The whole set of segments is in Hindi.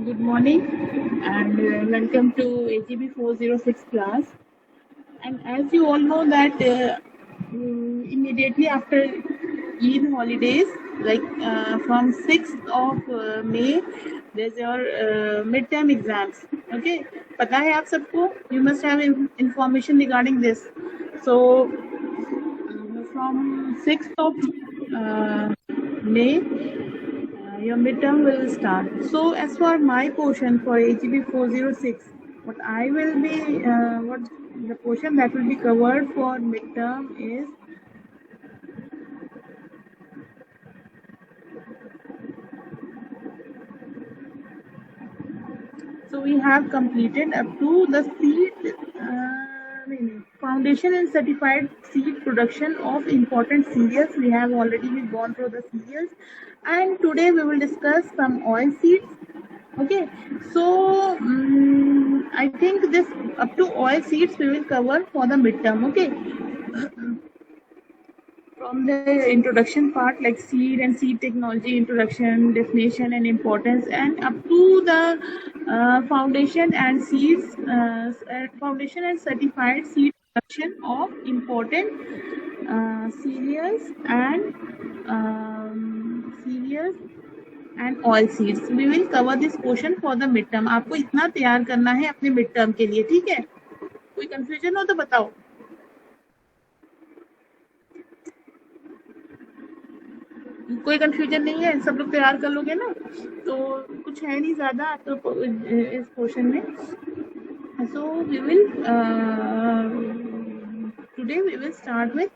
Good morning and welcome to AGB 406 class. And as you all know that immediately after Eid holidays, like from 6th of May, there's your midterm exams. Okay, पता है आप सबको? You must have information regarding this. So from 6th of May, your midterm will start. So as for my portion for AGB 406, what I will be, what the portion that will be covered for midterm is so we have completed up to the seed foundation and certified seed production of important cereals. We have already gone through the cereals, and today we will discuss some oil seeds. Okay, so I think this up to oil seeds we will cover for the midterm. Okay, from the introduction part like seed and seed technology introduction, definition and importance, and up to the foundation and seeds, foundation and certified seed production of important cereals and oil seeds. We will cover this portion for the midterm. आपको इतना तैयार करना है अपने midterm के लिए, ठीक है? कोई confusion हो तो बताओ. कोई कंफ्यूजन नहीं है, सब लोग तैयार कर लोगे ना, तो कुछ है नहीं ज्यादा तो इस पोर्शन में. So we will today we will start with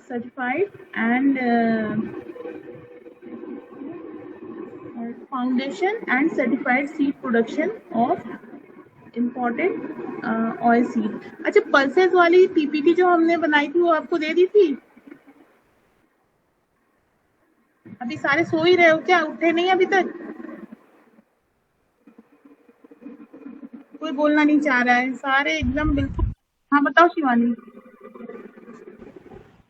certified and foundation and certified seed production of important oil seed. अच्छा, पल्सेस वाली पीपीटी जो हमने बनाई थी वो आपको दे दी थी? अभी सारे सो ही रहे हो क्या? उठे नहीं अभी तक? कोई बोलना नहीं चाह रहा है, सारे एकदम बिल्कुल. हाँ बताओ शिवानी.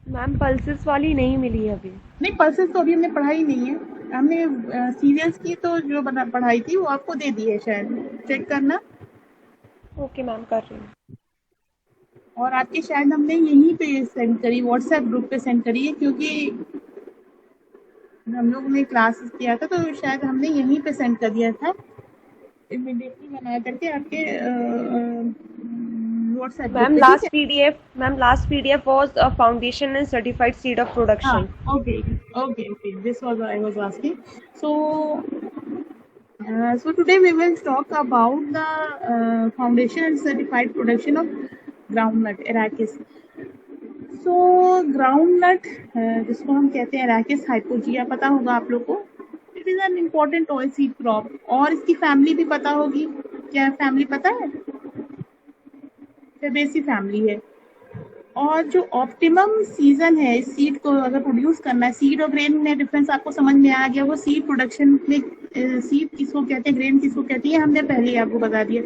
मैम पल्सेस वाली नहीं मिली अभी. नहीं, पल्सेस तो अभी हमने पढ़ाई नहीं है. हमने सीरियल्स की तो जो पढ़ाई थी वो आपको दे दी है, शायद चेक करना. ओके मैम, कर रही हूँ. और आपके शायद हमने यहीं पे सेंड करी, व्हाट्सएप ग्रुप पे सेंड करी है, क्योंकि हम लोग ने क्लासेस किया था तो शायद हमने यहीं पे सेंड कर दिया था इमीडिएटली बना करके आपके व्हाट्सएप ग्रुप मैम पे. Last PDF was a foundation and certified seed of production. Okay. This was what I was asking. So today we will talk about the foundation and certified production of groundnut arachis. So groundnut जिसको हम कहते हैं arachis hypogaea, पता होगा आप लोग को. It is an important oilseed crop. और इसकी फैमिली भी पता होगी. क्या फैमिली पता है? फेबेसी फैमिली है. और जो ऑप्टिमम सीजन है इस सीड को अगर प्रोड्यूस करना है, सीड और ग्रेन में डिफरेंस आपको समझ में आ गया. वो सीड प्रोडक्शन में सीड किसको कहते हैं, ग्रेन किसको कहती है, हमने पहले ही आपको बता दिया.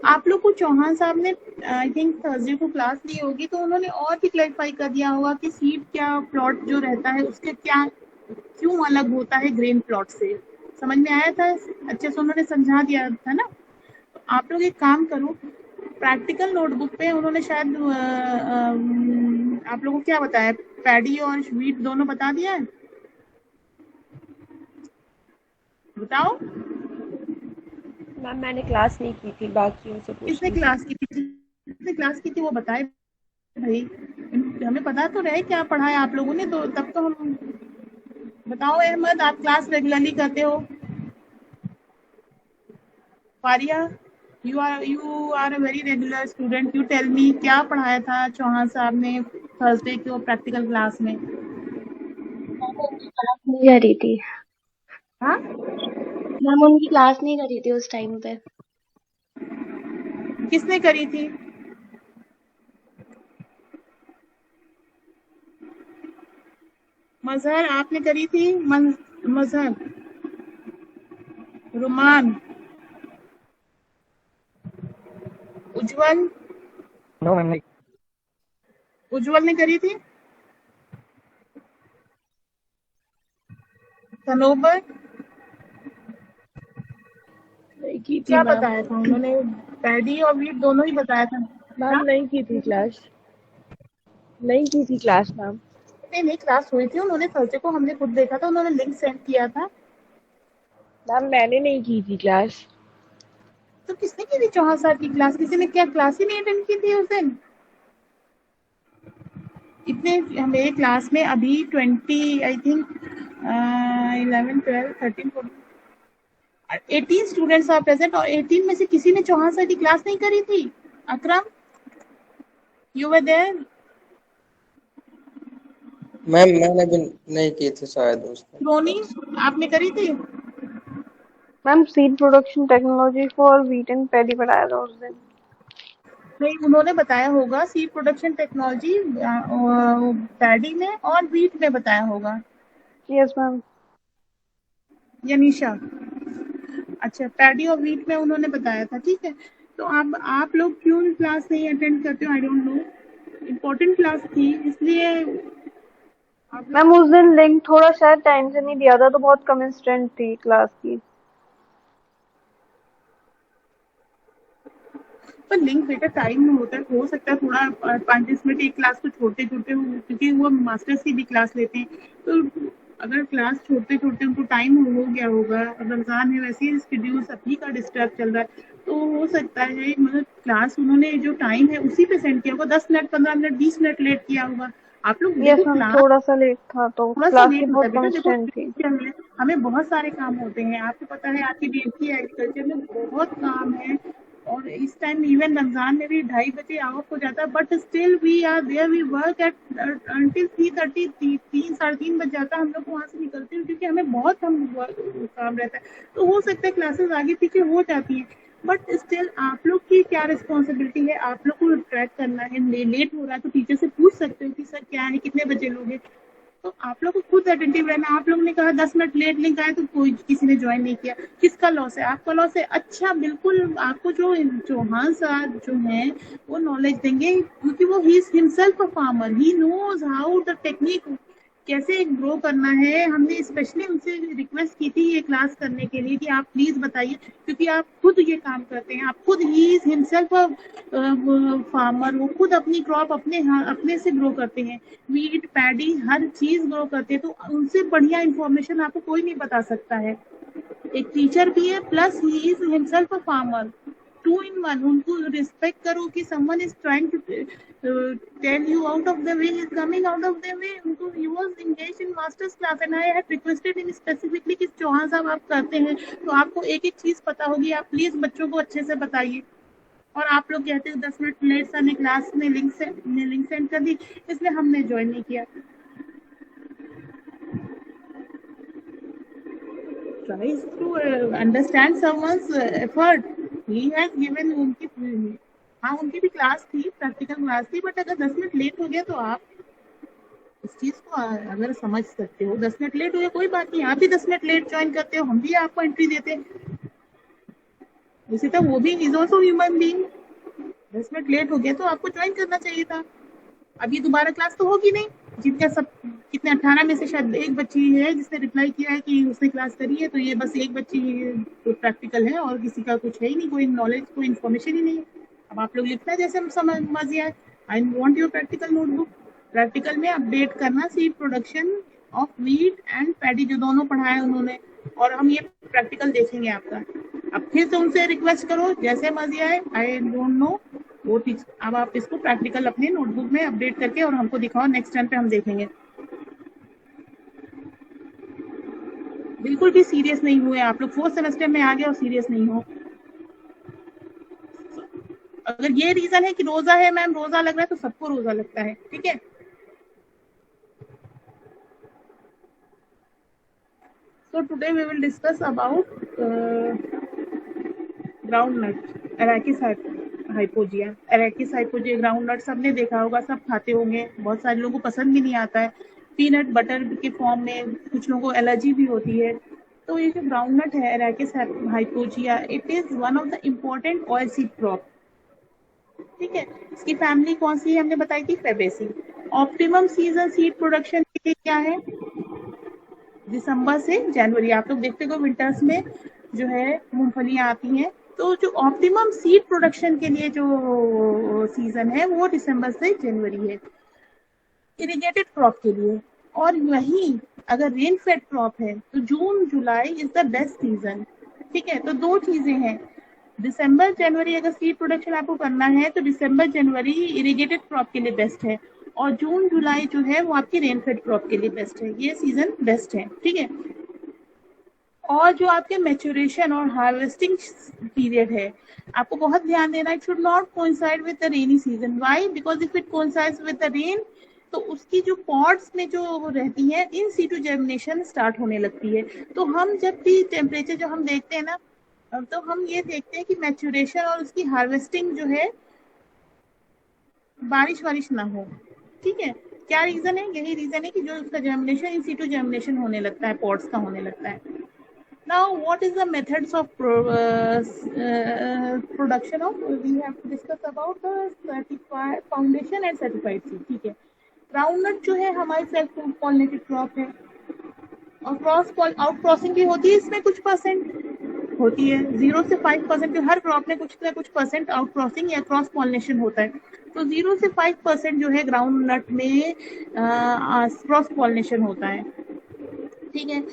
आप लोग को चौहान साहब ने आई थिंक थर्सडे को क्लास ली होगी, तो उन्होंने और भी क्लैरिफाई कर दिया होगा कि सीड क्या प्लॉट जो रहता है उसके क्या क्यों अलग होता है ग्रेन प्लॉट से. समझ में आया था? अच्छे से उन्होंने समझा दिया था ना. तो आप लोग एक काम करो, प्रैक्टिकल नोटबुक पे उन्होंने शायद आप लोगों को क्या बताया, पैडी और व्हीट दोनों बता दिया है. बताओ. मैम मैंने क्लास नहीं की थी, बाकियों से पूछ किसने क्लास की थी? किसने क्लास की थी वो बताए भाई. हमें पता तो रहे क्या पढ़ाया आप लोगों ने, तो तब तो हम. बताओ अहमद, आप क्लास रेगुलरली करते हो? Faria, you are a very regular student. You tell me क्या पढ़ाया था चौहान साहब ने थर्सडे को प्रैक्टिकल क्लास में? क्लास नहीं करी थी. हाँ मैम उनकी क्लास नहीं करी थी उस टाइम पे. किसने करी थी? मजहर आपने करी थी? मजहर, रुमान, उज्जवल. नो मैम नहीं. उज्जवल ने करी थी? तनोबर, की थी क्या मैम। बताया था उन्होंने? पैडी और वीट दोनों ही बताया था? मैम नहीं की थी क्लास, नहीं की थी क्लास मैम। नहीं नहीं, क्लास हुई थी, उन्होंने थर्सडे को हमने खुद देखा था, उन्होंने लिंक सेंड किया था। मैम मैंने नहीं की थी क्लास। तो किसने की थी चौहान सर की क्लास? किसी ने क्या क्लास ही नहीं अटेंड की थी उस दिन? इतने मेरे क्लास में अभी 20 I think 11 12 13 14 18 students are present और 18 में से किसी ने चौहान सर की क्लास नहीं करी थी। अकरम, यू वर देयर? मैम मैंने भी नहीं की थी शायद उस दिन। रोनी, आपने करी थी? Ma'am seed production technology for wheat and paddy पढ़ाया था उस दिन। नहीं, उन्होंने बताया होगा सीड प्रोडक्शन टेक्नोलॉजी पैडी में और वीट में बताया होगा। Yes ma'am. या निशा? अच्छा, पैडी और वीट में उन्होंने बताया था, ठीक है। तो आप लोग क्यों क्लास नहीं अटेंड करते हो? I don't know, important class थी इसलिए मैम उस दिन लिंक थोड़ा शायद टाइम से नहीं दिया था, तो बहुत कम स्ट्रेंथ थी क्लास की। पर लिंक बेटा टाइम में होता है, हो सकता है थोड़ा 5-10 मिनट एक क्लास को छोटे छोटे, क्योंकि वो मास्टर्स की भी क्लास लेते हैं, तो अगर क्लास छोटे छोटे उनको टाइम हो गया होगा, रमजान है वैसे ही शेड्यूल सभी का डिस्टर्ब चल रहा है, तो हो सकता है मतलब क्लास उन्होंने जो टाइम है उसी पे सेंड किया होगा, 10 मिनट 15 मिनट 20 मिनट लेट किया होगा। आप लोग यस देखो मैम, क्लास थोड़ा सा लेट था, तो थोड़ा सा क्लास की लेट होता है बहुत बेटा। कम देखो स्ट्रेंथ थी। हमें बहुत सारे काम होते हैं, आपको पता है आपकी बीएससी एग्रीकल्चर में बहुत काम है, और इस टाइम इवन रमजान में भी 2:30 बजे ऑफ हो जाता है, but still we are there, we work at until 3:30, 3 साढ़े 3 बज जाता है हम लोग वहाँ से निकलते हैं, क्योंकि हमें बहुत काम रहता है। तो हो सकता है क्लासेस आगे पीछे हो जाती हैं, बट स्टिल आप लोग की क्या रिस्पॉन्सिबिलिटी है, आप लोग को ट्रैक करना है। लेट हो रहा है तो टीचर से पूछ सकते हो कि सर क्या है, कितने बजे लोगे, तो आप लोग को खुद अटेंटिव रहना। आप लोगों ने कहा 10 मिनट लेट लिंक आया तो कोई किसी ने ज्वाइन नहीं किया, किसका लॉस है? आपका लॉस है। अच्छा, बिल्कुल आपको जो चौहान साहब जो है वो नॉलेज देंगे, क्योंकि वो ही is himself a farmer, he knows how the technique कैसे ग्रो करना है। हमने स्पेशली उनसे रिक्वेस्ट की थी ये क्लास करने के लिए कि आप प्लीज बताइए, क्योंकि आप खुद ये काम करते हैं, आप खुद, ही इज हिमसेल्फ फार्मर, वो खुद अपनी क्रॉप अपने से ग्रो करते हैं, वीट पैडी हर चीज ग्रो करते हैं, तो उनसे बढ़िया इंफॉर्मेशन आपको कोई नहीं बता सकता है। एक टीचर भी है plus he is himself a farmer, 2 in 1। उनको रिस्पेक्ट करो कि someone is trying to tell you out of the way, is coming out of the way। उनको he was engaged in masters class and I had requested him specifically कि चौहान साहब आप करते हैं तो आपको एक एक चीज पता होगी, आप प्लीज बच्चों को अच्छे से बताइए। और आप लोग कहते हो 10 मिनट लेट सर ने क्लास में लिंक सेंड कर दी, इसलिए हमने ज्वाइन नहीं किया। Tries to understand someone's effort. He has given उनकी, हाँ उनकी भी क्लास थी, प्रैक्टिकल क्लास थी, बट अगर 10 मिनट लेट हो गया तो आप इस चीज को अगर समझ सकते हो, 10 मिनट लेट हो गया कोई बात नहीं, आप भी 10 मिनट लेट ज्वाइन करते हो, हम भी आपको एंट्री देते हैं, उसी तरह वो भी is also human being. 10 minute late हो गया तो आपको ज्वाइन करना चाहिए था। अभी दोबारा क्लास तो होगी नहीं, जितने सब कितने 18 में से शायद एक बच्ची है जिसने रिप्लाई किया है कि उसने क्लास करी है, तो ये बस एक बच्ची तो प्रैक्टिकल है और किसी का कुछ है ही नहीं, कोई नॉलेज कोई इन्फॉर्मेशन ही नहीं है। अब आप लोग लिखना जैसे हम समझ आए। I want your practical notebook. Practical में अपडेट करना seed production of wheat and paddy, जो दोनों पढ़ाया उन्होंने, और हम ये प्रैक्टिकल देखेंगे आपका। अब फिर से उनसे रिक्वेस्ट करो जैसे मर्जी आए, आई डोंट नो वो टीच। अब आप इसको प्रैक्टिकल अपने नोटबुक में अपडेट करके और हमको दिखाओ, नेक्स्ट टाइम पे हम देखेंगे। बिल्कुल भी सीरियस नहीं हुए आप लोग, 4th सेमेस्टर में आ गए और सीरियस नहीं हो। अगर ये रीजन है कि रोजा है मैम, रोजा लग रहा है तो सबको रोजा लगता है, ठीक है। So today we will discuss about groundnut, Arachis hypogaea। Arachis hypogaea groundnut सबने देखा होगा, सब खाते होंगे, बहुत सारे लोगों को पसंद भी नहीं आता है, पीनट बटर के फॉर्म में कुछ लोगों को एलर्जी भी होती है। तो ये जो ग्राउंडनट है Arachis hypogaea, it is one of the important oil seed crop, ठीक है। इसकी फैमिली कौन सी है हमने बताई थी, Fabaceae. Optimum season seed production के लिए क्या है, दिसंबर से जनवरी। आप लोग देखते हो विंटर्स में जो है मूंगफलियां आती हैं, तो जो ऑप्टिमम सीड प्रोडक्शन के लिए जो सीजन है वो दिसंबर से जनवरी है इरिगेटेड क्रॉप के लिए। और वहीं अगर रेन फेड क्रॉप है तो June July is the best season. ठीक है, तो दो चीजें हैं, दिसंबर जनवरी अगर सीड प्रोडक्शन आपको करना है तो दिसंबर जनवरी इरिगेटेड क्रॉप के लिए बेस्ट है, और जून जुलाई जो है वो आपकी रेन फेड क्रॉप के लिए बेस्ट है, ये सीजन बेस्ट है। ठीक है, और जो आपके मैच्योरेशन और हार्वेस्टिंग पीरियड है आपको बहुत ध्यान देना, it should not coincide with the rainy season. Why? Because if it coincides with the rain तो उसकी जो पॉट्स में जो वो रहती है इन सीटू जर्मिनेशन स्टार्ट होने लगती है। तो हम जब भी टेम्परेचर जो हम देखते हैं ना, तो हम ये देखते हैं कि मैच्योरेशन और उसकी हार्वेस्टिंग जो है बारिश ना हो। ठीक है, क्या रीजन है? यही रीजन है कि जो उसका जर्मिनेशन इन सीटू जर्मिनेशन होने लगता है, पॉट्स का होने लगता है। Now, what is the methods of production of? We have to discuss about the certified foundation and certified seed. ठीक है, ग्राउंडनट जो है हमारी सेल्फ पॉलिनेटेड क्रॉप है, और आउट क्रॉसिंग भी होती है, इसमें कुछ परसेंट होती है, 0 से 5%, हर क्रॉप में कुछ ना कुछ परसेंट आउट क्रॉसिंग या क्रॉस पॉलिनेशन होता है। तो 0 से 5% जो है ग्राउंड नट में क्रॉस पॉलिनेशन होता है। ठीक है,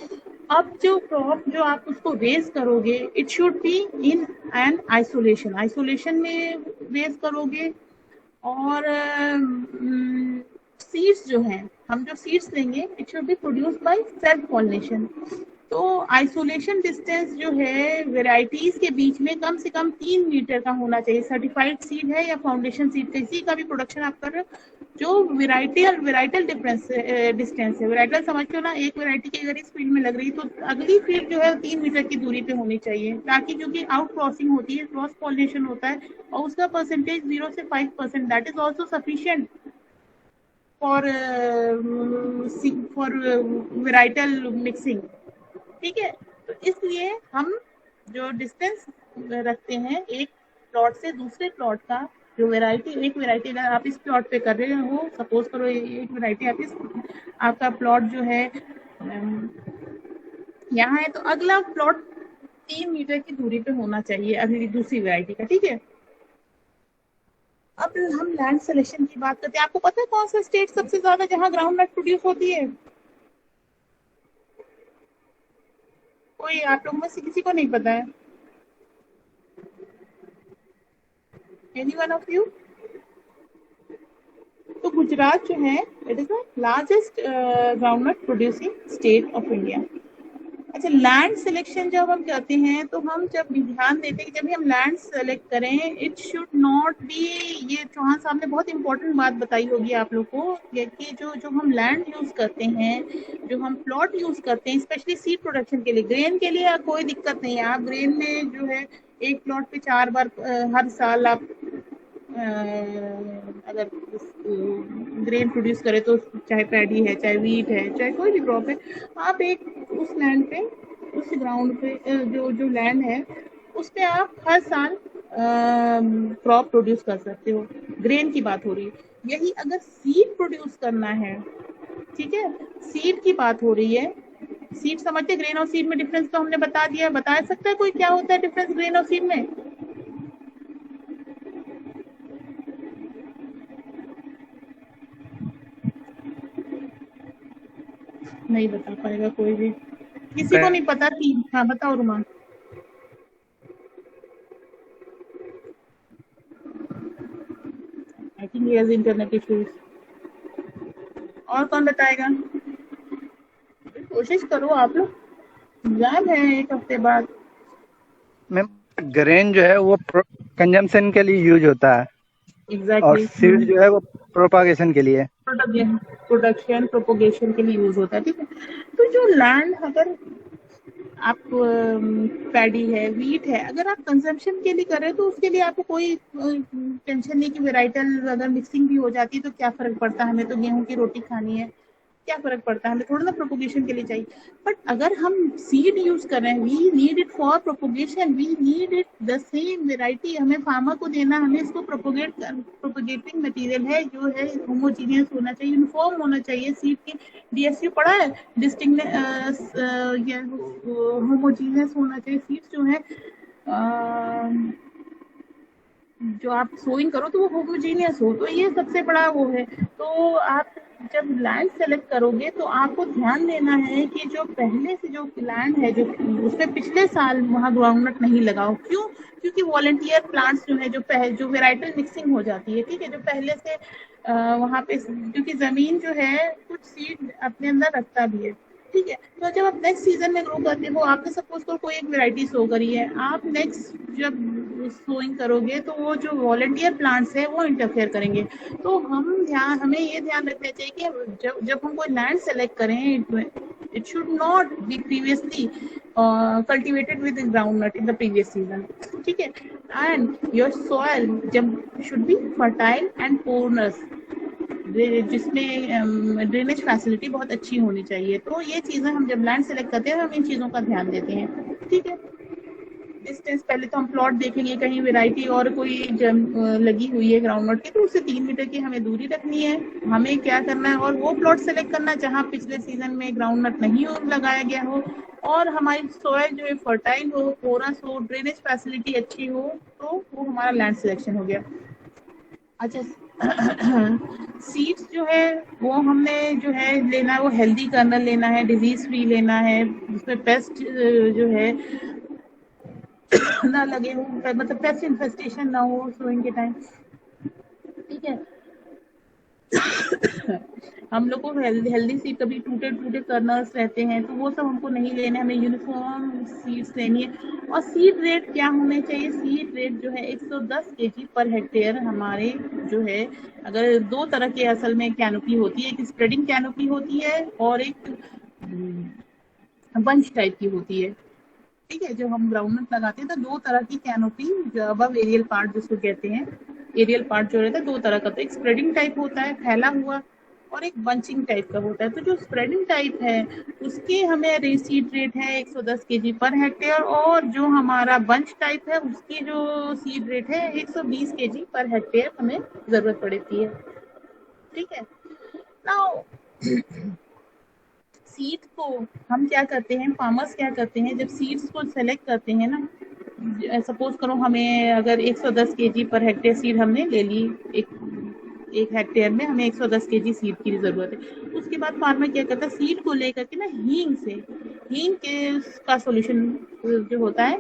अब जो क्रॉप जो आप उसको रेज करोगे it should be in an isolation में रेज करोगे। और सीड्स जो हैं, हम जो सीड्स लेंगे it should be produced by self pollination. तो आइसोलेशन डिस्टेंस जो है वेराइटीज के बीच में कम से कम 3 मीटर का होना चाहिए। सर्टिफाइड सीड है या फाउंडेशन सीड, किसी का भी प्रोडक्शन आप कर रहे हो, जो वेराइटल डिस्टेंस है, वेराइटल समझ लो ना, एक वेराइटी की अगर इस फील्ड में लग रही तो अगली फील्ड जो है 3 मीटर की दूरी पे होनी चाहिए, ताकि क्योंकि आउट क्रॉसिंग होती है, क्रॉस पॉलिनेशन होता है, और उसका परसेंटेज 0 से 5%, that is also sufficient for varietal mixing. ठीक है, तो इसलिए हम जो डिस्टेंस रखते हैं एक प्लॉट से दूसरे प्लॉट का, जो एक वेराइटी अगर आप इस प्लॉट पे कर रहे हो, सपोज करो एक वेराइटी आपका प्लॉट जो है यहाँ है, तो अगला प्लॉट 3 मीटर की दूरी पे होना चाहिए अगली दूसरी वेराइटी का। ठीक है, अब हम लैंड सिलेक्शन की बात करते हैं। आपको पता है कौन सा स्टेट सबसे ज्यादा जहाँ ग्राउंड नट प्रोड्यूस होती है? कोई आप लोगों में से किसी को नहीं पता है? Any one of you? तो गुजरात जो है it is the largest groundnut producing state of India. अच्छा, लैंड सिलेक्शन जब हम करते हैं तो हम जब ध्यान देते हैं कि जब भी हम लैंड सेलेक्ट करें इट शुड नॉट बी, ये चौहान साहब ने बहुत इंपॉर्टेंट बात बताई होगी आप लोग को, कि जो हम लैंड यूज करते हैं, जो हम प्लॉट यूज करते हैं, स्पेशली सीड प्रोडक्शन के लिए, ग्रेन के लिए कोई दिक्कत नहीं है। आप ग्रेन में जो है एक प्लॉट पे 4 बार हर साल आप अगर ग्रेन प्रोड्यूस करे तो चाहे पैडी है, चाहे वीट है, चाहे कोई भी क्रॉप है, आप एक उस लैंड पे, उस ग्राउंड पे जो लैंड है उस पे आप हर साल क्रॉप प्रोड्यूस कर सकते हो। ग्रेन की बात हो रही है। यही अगर सीड प्रोड्यूस करना है, ठीक है, सीड की बात हो रही है, सीड समझते, ग्रेन और सीड में डिफरेंस तो हमने बता दिया। बता सकता है कोई क्या होता है डिफरेंस ग्रेन और सीड में? नहीं बता पाएगा कोई भी, किसी को नहीं पता थी। हाँ बताओ Ruman. I think he has internet issues. और कौन बताएगा? कोशिश करो आप लोग, एग्जाम है 1 हफ्ते बाद। मैम ग्रेन जो है वो कंजम्पशन के लिए यूज होता है, एग्जैक्टली। और सीड जो है वो प्रोपागेशन के लिए, प्रोडक्शन प्रोपोगेशन के लिए यूज होता है। ठीक है, तो जो लैंड अगर आप पैडी है, वीट है, अगर आप कंजम्पशन के लिए कर रहे हो तो उसके लिए आपको कोई टेंशन नहीं कि वेराइटल अगर मिक्सिंग भी हो जाती है तो क्या फर्क पड़ता है, हमें तो गेहूं की रोटी खानी है, क्या फर्क पड़ता है, हमें थोड़ा ना प्रोपोगेशन के लिए चाहिए। बट अगर हम सीड यूज कर रहे हैं, we need it for propagation, we need it the same variety, हमें फार्मर को देना, हमें इसको प्रोपोगेटिंग मटेरियल है जो है होमोजीनियस होना चाहिए, यूनिफॉर्म होना चाहिए। सीड की डीएसयू पढ़ा है, डिस्टिंग होमोजीनियस होना चाहिए। सीड्स जो है जो आप सोइंग करो तो वो होमोजीनियस हो, तो ये सबसे बड़ा वो है। तो आप जब लैंड सेलेक्ट करोगे तो आपको ध्यान देना है कि जो पहले से जो लैंड है जो उसमें पिछले साल वहाँ ग्राउंडनट नहीं लगाओ। क्यों? क्योंकि वॉलंटियर प्लांट्स जो है जो वेराइटल मिक्सिंग हो जाती है, ठीक है, जो पहले से वहाँ पे, क्योंकि जमीन जो है कुछ सीड अपने अंदर रखता भी है, ठीक है। तो जब आप नेक्स्ट सीजन में ग्रो करते हो, आपने सपोज करो कोई एक वेराइटी सो करी है, आप नेक्स्ट जब सोइंग करोगे तो वो जो वॉलंटियर प्लांट्स है वो इंटरफेयर करेंगे। तो हमें ये ध्यान रखना चाहिए कि जब हम कोई लैंड सेलेक्ट करें, it should not be previously cultivated with groundnut in the previous season, ठीक है। and your soil जब should be fertile and porous, जिसमें ड्रेनेज फैसिलिटी बहुत अच्छी होनी चाहिए। तो ये चीज़ें हम जब लैंड सेलेक्ट करते हैं हम इन चीज़ों का ध्यान देते हैं, ठीक है। डिस्टेंस पहले तो हम प्लॉट देखेंगे, कहीं वैरायटी और कोई लगी हुई है ग्राउंडनट की तो उससे 3 मीटर की हमें दूरी रखनी है। हमें क्या करना है, और वो प्लॉट सेलेक्ट करना है जहाँ पिछले सीजन में ग्राउंडनट नहीं लगाया गया हो, और हमारी सॉइल जो है फर्टाइल हो, पोरस हो, ड्रेनेज फैसिलिटी अच्छी हो, तो वो हमारा लैंड सिलेक्शन हो गया। अच्छा, सीड्स जो है वो हमने जो है लेना है, वो हेल्दी कर्नल लेना है, डिजीज फ्री लेना है, जिसमें पेस्ट जो है ना लगे हो, मतलब पेस्ट इन्फेस्टेशन ना हो सोइंग के टाइम, ठीक है। हम लोग को हेल्दी सीड, कभी टूटे कर्नल्स रहते हैं तो वो सब हमको नहीं लेना है, हमें यूनिफॉर्म सीड्स लेनी है। और सीड रेट क्या होने चाहिए? सीड रेट जो है 110 kg पर हेक्टेयर हमारे जो है, अगर 2 तरह के असल में कैनोपी होती है, एक स्प्रेडिंग कैनोपी होती है और एक बंच टाइप की होती है, ठीक है। जो हम ग्राउंडनट लगाते हैं तो 2 तरह की कैनोपी, जो अबव एरियल पार्ट जिसको कहते हैं, एरियल पार्ट जो रहता है 2 तरह का, तो एक स्प्रेडिंग टाइप होता है फैला हुआ, और एक बंचिंग टाइप का होता है। तो जो स्प्रेडिंग टाइप है उसके हमें सीड रेट है 110 kg पर हेक्टेयर, और जो हमारा बंच टाइप है उसकी जो सीड रेट है 120 kg पर हेक्टेयर हमें जरूरत पड़ती है, ठीक है। नाउ सीड को हम क्या करते हैं, फार्मर्स क्या करते हैं, जब सीड्स को सेलेक्ट करते हैं ना, सपोज करो हमें अगर 110 kg पर हेक्टेयर सीड हमने ले ली, एक हेक्टेयर में हमें 110 kg सीड की जरूरत है। उसके बाद फार्मर क्या करता है, सीड को लेकर के ना हींग के का सॉल्यूशन जो होता है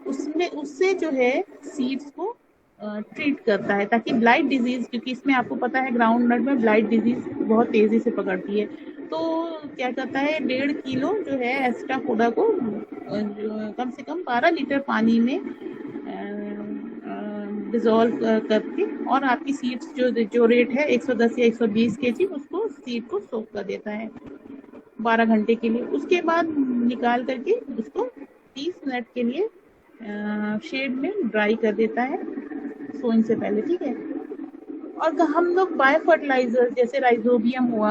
उससे जो है सीड्स को ट्रीट करता है, ताकि ब्लाइट डिजीज, क्योंकि इसमें आपको पता है ग्राउंड नट में ब्लाइट डिजीज बहुत तेजी से पकड़ती है। तो क्या करता है, 1.5 किलो जो है एस्टाफोडा को कम से कम 12 लीटर पानी में डिजोल्व करके, और आपकी सीड्स जो रेट है 110 या 120 kg, उसको सीड को सोक कर देता है 12 घंटे के लिए। उसके बाद निकाल करके उसको 30 मिनट के लिए शेड में ड्राई कर देता है सोइंग से पहले, ठीक है। और हम लोग बायो फर्टिलाइजर जैसे राइजोबियम हुआ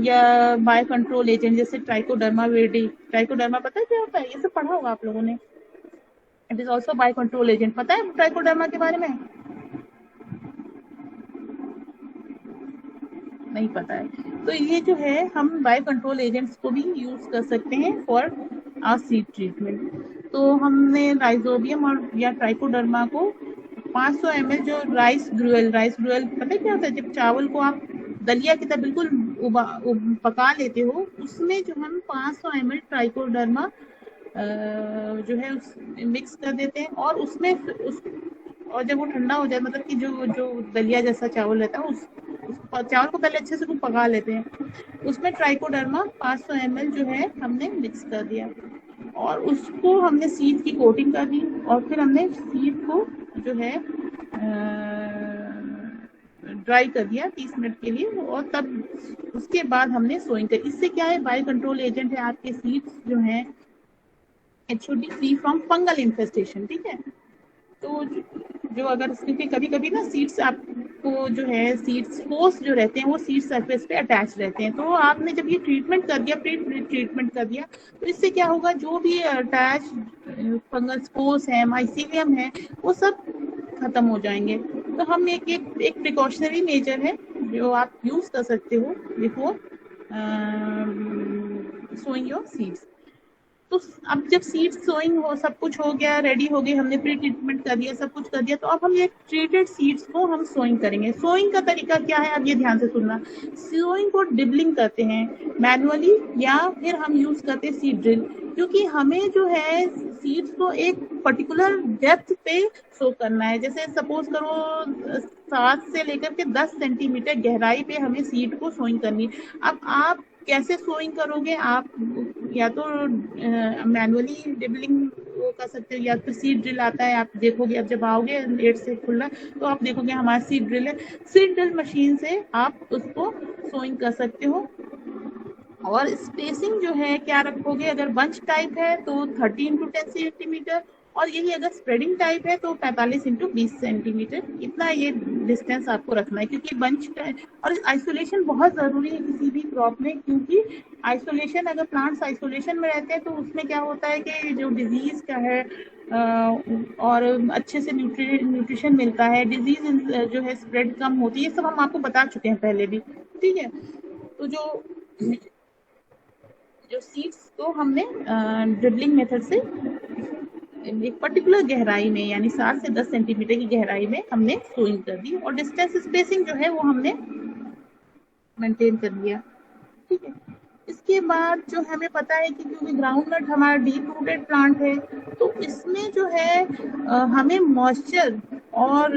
या बायो कंट्रोल एजेंट जैसे ट्राइकोडर्मा विरिडी, ट्राइकोडर्मा पता है क्या होता है? ये सब पढ़ा होगा आप लोगों ने। It is also bio control agent. पता है ट्राइकोडर्मा के बारे में? नहीं पता है। तो ये जो है हम बायो कंट्रोल एजेंट्स को भी यूज कर सकते हैं फॉर आवर सीड ट्रीटमेंट। तो हमने राइजोबियम और या ट्राइकोडर्मा को 500 ml जो राइस ग्रुएल पता है क्या होता है? जब चावल को आप दलिया की तरह बिल्कुल पका लेते हो, उसमें जो हम 500 ml ट्राइकोडर्मा जो है उस मिक्स कर देते हैं, और उसमें और जब वो ठंडा हो जाए, मतलब कि जो दलिया जैसा चावल रहता है उस चावल को पहले अच्छे से पका लेते हैं, उसमें ट्राइकोडर्मा 500 ml जो है हमने मिक्स कर दिया, और उसको हमने सीड की कोटिंग कर दी, और फिर हमने सीड को जो है ड्राई कर दिया 30 मिनट के लिए, और तब उसके बाद हमने सोइंग कर। इससे क्या है, बायो कंट्रोल एजेंट है, आपके सीड्स जो हैं it should B free from fungal infestation, ठीक है। तो जो अगर, क्योंकि कभी कभी ना सीड्स आपको जो है सीड्स स्पोर्स जो रहते हैं वो सीड सरफेस पे अटैच रहते हैं, तो आपने जब ये ट्रीटमेंट कर दिया, प्री ट्रीटमेंट कर दिया, तो इससे क्या होगा, जो भी अटैच फंगल स्पोर्स है, माइसीलियम है, वो सब खत्म हो जाएंगे। तो हम एक प्रिकॉशनरी मेजर है जो आप यूज कर सकते हो बिफोर सोइंग योर सीड्स। तो अब जब सीड सोइंग हो, सब कुछ हो गया, रेडी हो गई, हमने प्री ट्रीटमेंट कर दिया, सब कुछ कर दिया, तो अब हम ये ट्रीटेड सीड्स को हम सोइंग करेंगे। सोइंग का तरीका क्या है, अब ये ध्यान से सुनना। सोइंग को डिबलिंग करते हैं मैनुअली, या फिर हम यूज करते हैं सीड ड्रिल, क्योंकि हमें जो है सीड्स को एक पर्टिकुलर डेप्थ पे सो करना है। जैसे सपोज करो 7 से लेकर के 10 सेंटीमीटर गहराई पे हमें सीड को सोइंग करनी है। अब आप कैसे सोइंग करोगे, आप या तो मैनुअली डिबलिंग कर सकते हो, या फिर सीड ड्रिल आता है, आप देखोगे, अब जब आओगे लेट से खुलना तो आप देखोगे हमारा सीड ड्रिल है। सीड ड्रिल मशीन से आप उसको सोइंग कर सकते हो। और स्पेसिंग जो है क्या रखोगे, अगर बंच टाइप है तो 30 इंटू 10 सेंटीमीटर, और यही अगर स्प्रेडिंग टाइप है तो 45 इंटू 20 सेंटीमीटर, इतना ये डिस्टेंस आपको रखना है, क्योंकि बंच और आइसोलेशन बहुत ज़रूरी है किसी भी क्रॉप में, क्योंकि आइसोलेशन, अगर प्लांट्स आइसोलेशन में रहते हैं तो उसमें क्या होता है कि जो डिजीज का है और अच्छे से न्यूट्रिशन मिलता है, डिजीज जो है स्प्रेड कम होती है, ये सब हम आपको बता चुके हैं पहले भी, ठीक है। तो जो सीड्स को हमने ड्रिबलिंग मेथड से एक पर्टिकुलर गहराई में, यानी 7 से 10 सेंटीमीटर की गहराई में हमने सोइंग कर दी, और डिस्टेंस स्पेसिंग जो है वो हमने मेंटेन कर लिया, ठीक है। इसके बाद जो हमें पता है कि क्योंकि ग्राउंडनट हमारा डीप रूटेड प्लांट है, तो इसमें जो है हमें मॉइस्चर और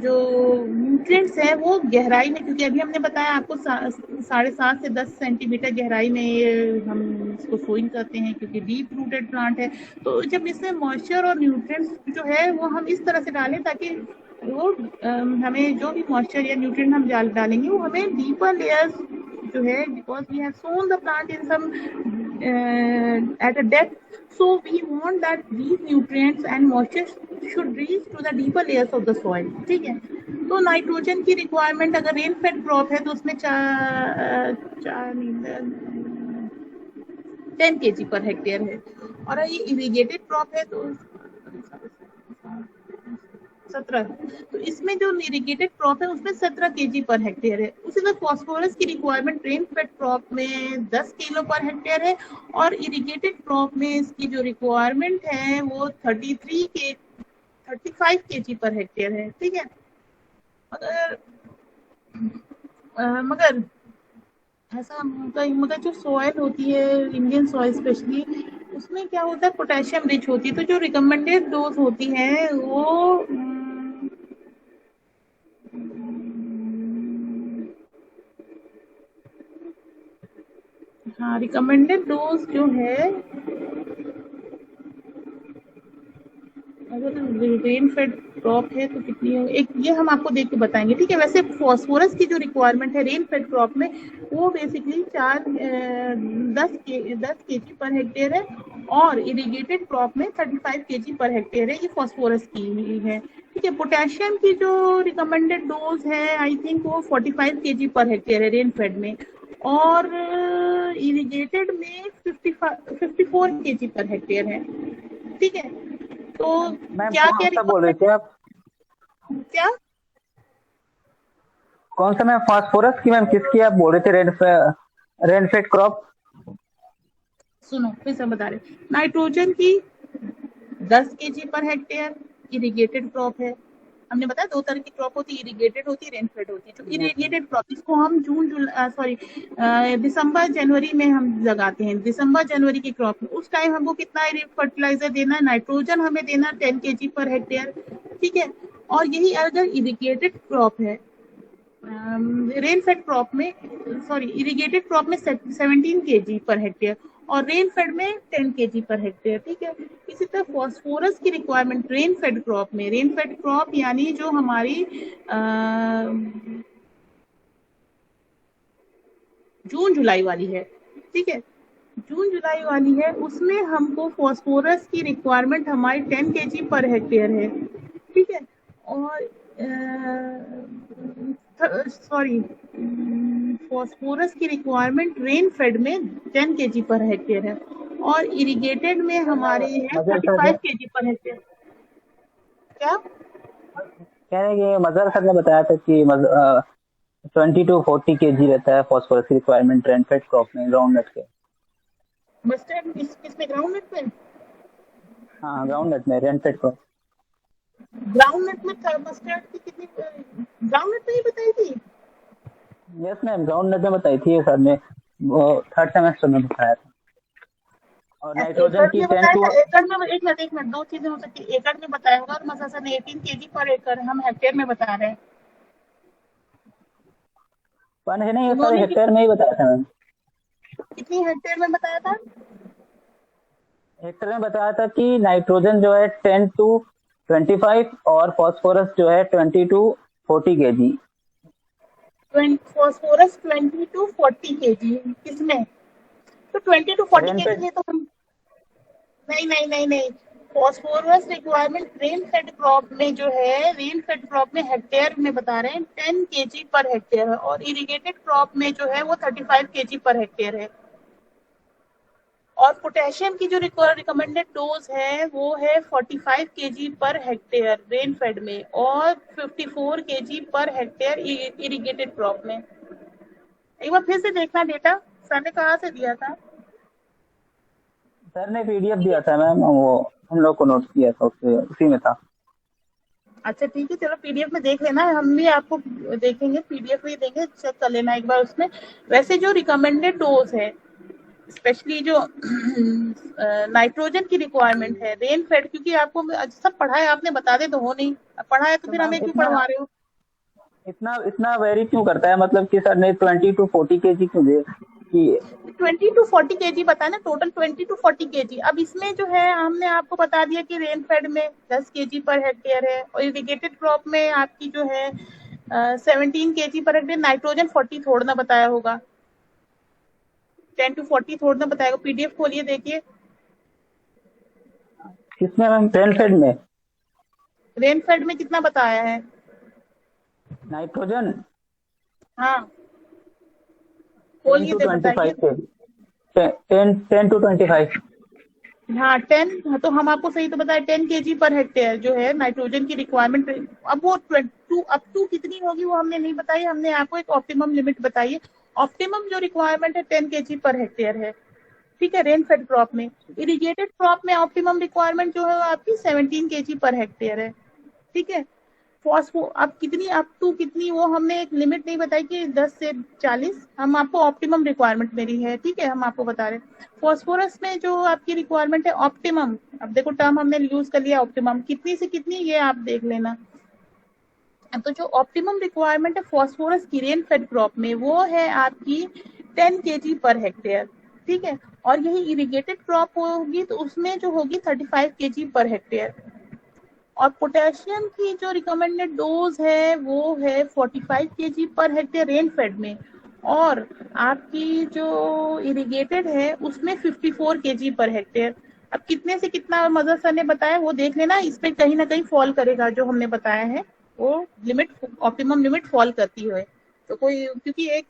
जो न्यूट्रिएंट्स है वो गहराई में, क्योंकि अभी हमने बताया आपको 7.5 से 10 सेंटीमीटर गहराई में हम इसको सोइंग करते हैं, क्योंकि डीप रूटेड प्लांट है। तो जब इसमें मॉइस्चर और न्यूट्रिएंट्स जो है वो हम इस तरह से डालें ताकि वो हमें जो भी मॉइस्चर या न्यूट्रिएंट हम डालेंगे वो हमें डीपर लेयर्स जो है, because we have sown the plant in some at a depth, so we want that these nutrients and moisture should reach to the deeper layers of the soil, ठीक है। तो नाइट्रोजन की रिक्वायरमेंट अगर रेन फेड क्रॉप है तो उसमें 10 kg पर हेक्टेयर है, और ये इरिगेटेड क्रॉप है तो 17, तो इसमें जो इरिगेटेड क्रॉप है उसमें 17 kg पर हेक्टेयर है। उसी तरह फॉस्फोरस की रिक्वायरमेट रेन फेड क्रॉप में 10 किलो पर हेक्टेयर है, और इरिगेटेड क्रॉप में इसकी जो रिक्वायरमेंट है वो 35 kg पर हेक्टेयर है, ठीक है। मगर ऐसा मगर जो सॉइल होती है, इंडियन सॉइल स्पेशली, उसमें क्या होता है, पोटेशियम रिच होती है, तो जो रिकमेंडेड डोज होती है वो हाँ, रिकमेंडेड डोज जो है, अगर रेन फेड क्रॉप है तो कितनी हो, एक ये हम आपको देख के बताएंगे, ठीक है। वैसे फॉस्फोरस की जो रिक्वायरमेंट है रेन फेड क्रॉप में वो बेसिकली 10 kg पर हेक्टेयर है, और इरिगेटेड क्रॉप में 35 kg पर हेक्टेयर है, ये फॉस्फोरस की है, ठीक है। पोटेशियम की जो रिकमेंडेड डोज है आई थिंक वो 45 kg पर हेक्टेयर है रेन फेड में, और इरिगेटेड में 54 kg पर हेक्टेयर है, ठीक है। तो क्या क्या बोल रहे थे आप, क्या कौन सा मैम, फास्फोरस की मैम, किसकी आप बोल रहे थे, रेन फेड क्रॉप? सुनो फिर से बता रहे, नाइट्रोजन की 10 kg per hectare irrigated crop है। हमने बताया 2 तरह की क्रॉप होती है, इरिगेटेड होती है, रेन फेड होती है। जो इरिगेटेड क्रॉप, इसको हम दिसंबर जनवरी में हम लगाते हैं, दिसंबर जनवरी की क्रॉप में। उस टाइम हमको कितना फर्टिलाइजर देना है, नाइट्रोजन हमें देना 10 kg पर हेक्टेयर, ठीक है। और यही अगर इरिगेटेड क्रॉप है, रेन फेड क्रॉप में, सॉरी इरिगेटेड क्रॉप में 17 kg पर हेक्टेयर, और रेन फेड में 10 kg पर हेक्टेयर, ठीक है। इसी तरह फॉस्फोरस की रिक्वायरमेंट रेन फेड क्रॉप में, रेन फेड क्रॉप यानी जो हमारी जून जुलाई वाली है, ठीक है, जून जुलाई वाली है, उसमें हमको फॉस्फोरस की रिक्वायरमेंट हमारी 10 kg पर हेक्टेयर है, ठीक है। और सॉरी फॉस्फोरस की रिक्वायरमेंट रेन फेड में 10 kg पर हेक्टेयर है, और इरिगेटेड में हमारे है 35 kg पर हेक्टेयर। क्या कह रहे हैं, मजर सर ने बताया था कि 20 to 40 kg रहता है फॉस्फोरस की रिक्वायरमेंट रेन फेड क्रॉप में ग्राउंड नट के। मस्टर्ड किसमें, ग्राउंड नट में? हाँ ग्राउंड नट में रेनफेड क्रॉप। ग्राउंड नट में था मस्टर्ड की कितनी, ग्राउंड नट में ही बताई थी। यस मैम ग्राउंड नट में बताई थी सर ने, वो थर्ड सेमेस्टर में बताया था। और नाइट्रोजन की 10 टू एकड़ में, एक मिनट, दो चीजें हो सकती है। एकड़ में बताया होगा और मसासा ने 18 केजी पर एकड़, हम हेक्टेयर में बता रहे हैं। पर नहीं, ये सर उन्होंने हेक्टेयर में ही बताया था मैम। कितनी हेक्टेयर में बताया था? हेक्टेयर में बताया था कि नाइट्रोजन जो है 10 to 25 और फॉस्फोरस जो है 20 to 40 KG. Phosphorus 20 to 40 KG किसमें? तो 20 to 40 रेनफेड केजी है तो हम, नहीं, phosphorus requirement rain fade crop में जो है, रेन फेड क्रॉप में हेक्टेयर में बता रहे हैं 10 केजी पर हेक्टेयर है, और इरिगेटेड क्रॉप में जो है वो 35 केजी पर हेक्टेयर है। और पोटेशियम की जो रिकमेंडेड डोज है वो है 45 KG per hectare rain fade में, और 54 KG per hectare irrigated crop में। एक बार फिर से देखना डेटा, सर ने कहाँ से दिया था? सर ने पीडीएफ दिया था मैम, वो हम लोग को नोट किया था, उसी में था। अच्छा ठीक है, चलो पीडीएफ में देख लेना, हम भी आपको देखेंगे, पीडीएफ भी देंगे, चेक कर लेना एक बार उसमें। वैसे जो रिकमेंडेड डोज है, स्पेशली जो नाइट्रोजन की रिक्वायरमेंट है रेन फेड, क्योंकि आपको सब पढ़ा है आपने, बता दे तो हो नहीं, पढ़ा है तो फिर हमें क्यों पढ़वा रहे हो? इतना वेरी क्यों करता है, मतलब कि सर ने 20 to 40 केजी क्यों दे कि 20 to 40 केजी बताया ना, टोटल 20 to 40 केजी। अब इसमें जो है हमने आपको बता दिया कि रेन फेड में 10 केजी पर हेक्टेयर है, और इरिगेटेड क्रॉप में आपकी जो है 17 केजी पर हेक्टेयर। नाइट्रोजन 40 थोड़ा ना बताया होगा, 10 to 40 थोड़ा ना बताएगा। पीडीएफ खोलिए देखिए, किसमें मैम? रेनफेड में रेन फेड में कितना बताया है? नाइट्रोजन हाँ 10 खोलिए to दे 25 बताइए। KG, 10 to 25। हाँ 10, तो हम आपको सही तो बताए, 10 केजी पर हेक्टेयर जो है नाइट्रोजन की रिक्वायरमेंट। अब वो 22 अप टू कितनी होगी वो हमने नहीं बताई, हमने आपको एक ऑप्टिमम लिमिट बताई है। ऑप्टिमम जो रिक्वायरमेंट है 10 केजी पर हेक्टेयर है, ठीक है, रेन फेड क्रॉप में। इरिगेटेड क्रॉप में ऑप्टिमम रिक्वायरमेंट जो है आपकी 17 केजी पर हेक्टेयर है, ठीक है। फॉस्फो अब कितनी, अप टू कितनी, वो हमने एक लिमिट नहीं बताई कि 10 से 40, हम आपको ऑप्टिमम रिक्वायरमेंट मेरी है, ठीक है, हम आपको बता रहे हैं। फॉस्फोरस में जो आपकी रिक्वायरमेंट है ऑप्टिमम, अब देखो टर्म हमने यूज कर लिया ऑप्टिमम, कितनी से कितनी ये आप देख लेना। तो जो ऑप्टिमम रिक्वायरमेंट है फॉस्फोरस की रेन फेड क्रॉप में वो है आपकी 10 केजी पर हेक्टेयर, ठीक है। और यही इरिगेटेड क्रॉप होगी तो उसमें जो होगी 35 केजी पर हेक्टेयर। और पोटेशियम की जो रिकमेंडेड डोज है वो है 45 KG per hectare rain fade में, और आपकी जो इरिगेटेड है उसमें 54 केजी पर हेक्टेयर। अब कितने से कितना मदर सर ने बताया वो देख लेना, इसमें कहीं ना कहीं फॉल करेगा जो हमने बताया है, वो लिमिट, ऑप्टिमम लिमिट फॉल करती है। तो कोई, क्योंकि एक